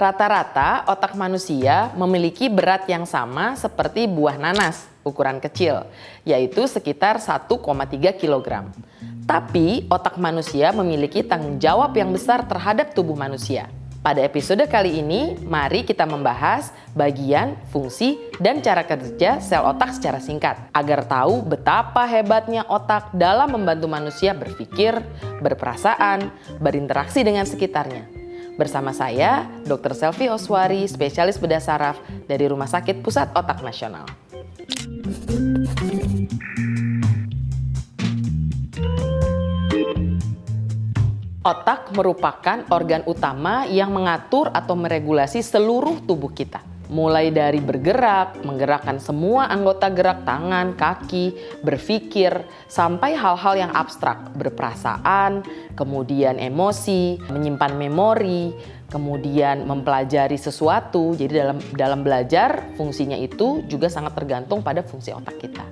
Rata-rata otak manusia memiliki berat yang sama seperti buah nanas ukuran kecil, yaitu sekitar 1,3 kg. Tapi otak manusia memiliki tanggung jawab yang besar terhadap tubuh manusia. Pada episode kali ini, mari kita membahas bagian, fungsi, dan cara kerja sel otak secara singkat, agar tahu betapa hebatnya otak dalam membantu manusia berpikir, berperasaan, berinteraksi dengan sekitarnya. Bersama saya, Dr. Selvi Oswari, spesialis bedah saraf dari Rumah Sakit Pusat Otak Nasional. Otak merupakan organ utama yang mengatur atau meregulasi seluruh tubuh kita. Mulai dari bergerak, menggerakkan semua anggota gerak tangan, kaki, berpikir, sampai hal-hal yang abstrak, berperasaan, kemudian emosi, menyimpan memori, kemudian mempelajari sesuatu. Jadi dalam belajar, fungsinya itu juga sangat tergantung pada fungsi otak kita.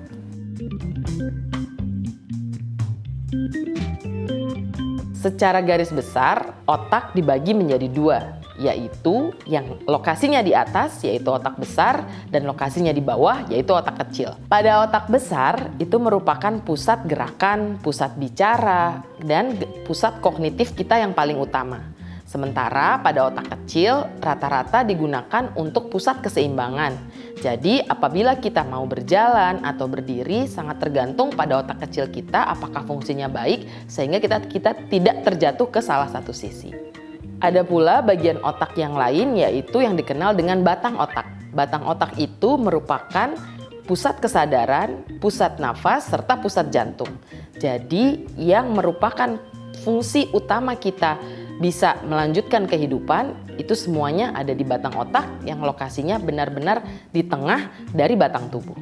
Secara garis besar, otak dibagi menjadi dua, yaitu yang lokasinya di atas, yaitu otak besar, dan lokasinya di bawah, yaitu otak kecil. Pada otak besar, itu merupakan pusat gerakan, pusat bicara, dan pusat kognitif kita yang paling utama. Sementara pada otak kecil, rata-rata digunakan untuk pusat keseimbangan. Jadi apabila kita mau berjalan atau berdiri, sangat tergantung pada otak kecil kita apakah fungsinya baik, sehingga kita tidak terjatuh ke salah satu sisi. Ada pula bagian otak yang lain, yaitu yang dikenal dengan batang otak. Batang otak itu merupakan pusat kesadaran, pusat nafas, serta pusat jantung. Jadi yang merupakan fungsi utama kita bisa melanjutkan kehidupan, itu semuanya ada di batang otak yang lokasinya benar-benar di tengah dari batang tubuh.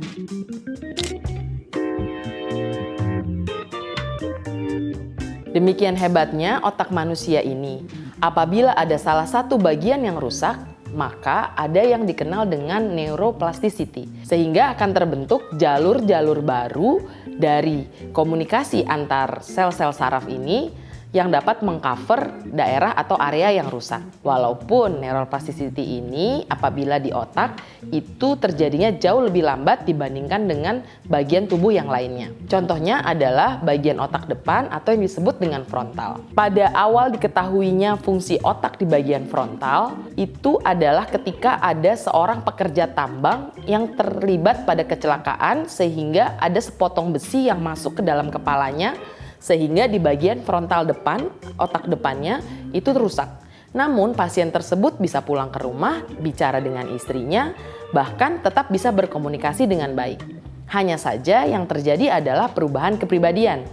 Demikian hebatnya otak manusia ini. Apabila ada salah satu bagian yang rusak, maka ada yang dikenal dengan neuroplasticity, sehingga akan terbentuk jalur-jalur baru dari komunikasi antar sel-sel saraf ini yang dapat mengcover daerah atau area yang rusak. Walaupun neuroplasticity ini apabila di otak itu terjadinya jauh lebih lambat dibandingkan dengan bagian tubuh yang lainnya. Contohnya adalah bagian otak depan atau yang disebut dengan frontal. Pada awal diketahuinya fungsi otak di bagian frontal itu adalah ketika ada seorang pekerja tambang yang terlibat pada kecelakaan sehingga ada sepotong besi yang masuk ke dalam kepalanya, sehingga di bagian frontal depan, otak depannya itu rusak. Namun pasien tersebut bisa pulang ke rumah, bicara dengan istrinya, bahkan tetap bisa berkomunikasi dengan baik. Hanya saja yang terjadi adalah perubahan kepribadian.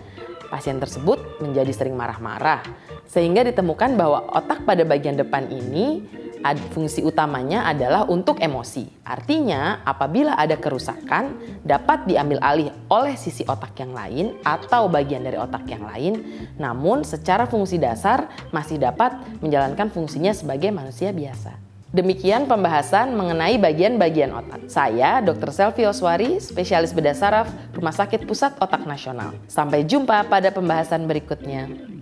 Pasien tersebut menjadi sering marah-marah, sehingga ditemukan bahwa otak pada bagian depan ini fungsi utamanya adalah untuk emosi. Artinya, apabila ada kerusakan, dapat diambil alih oleh sisi otak yang lain atau bagian dari otak yang lain, namun secara fungsi dasar masih dapat menjalankan fungsinya sebagai manusia biasa. Demikian pembahasan mengenai bagian-bagian otak. Saya, Dr. Selvi Oswari, spesialis bedah saraf Rumah Sakit Pusat Otak Nasional. Sampai jumpa pada pembahasan berikutnya.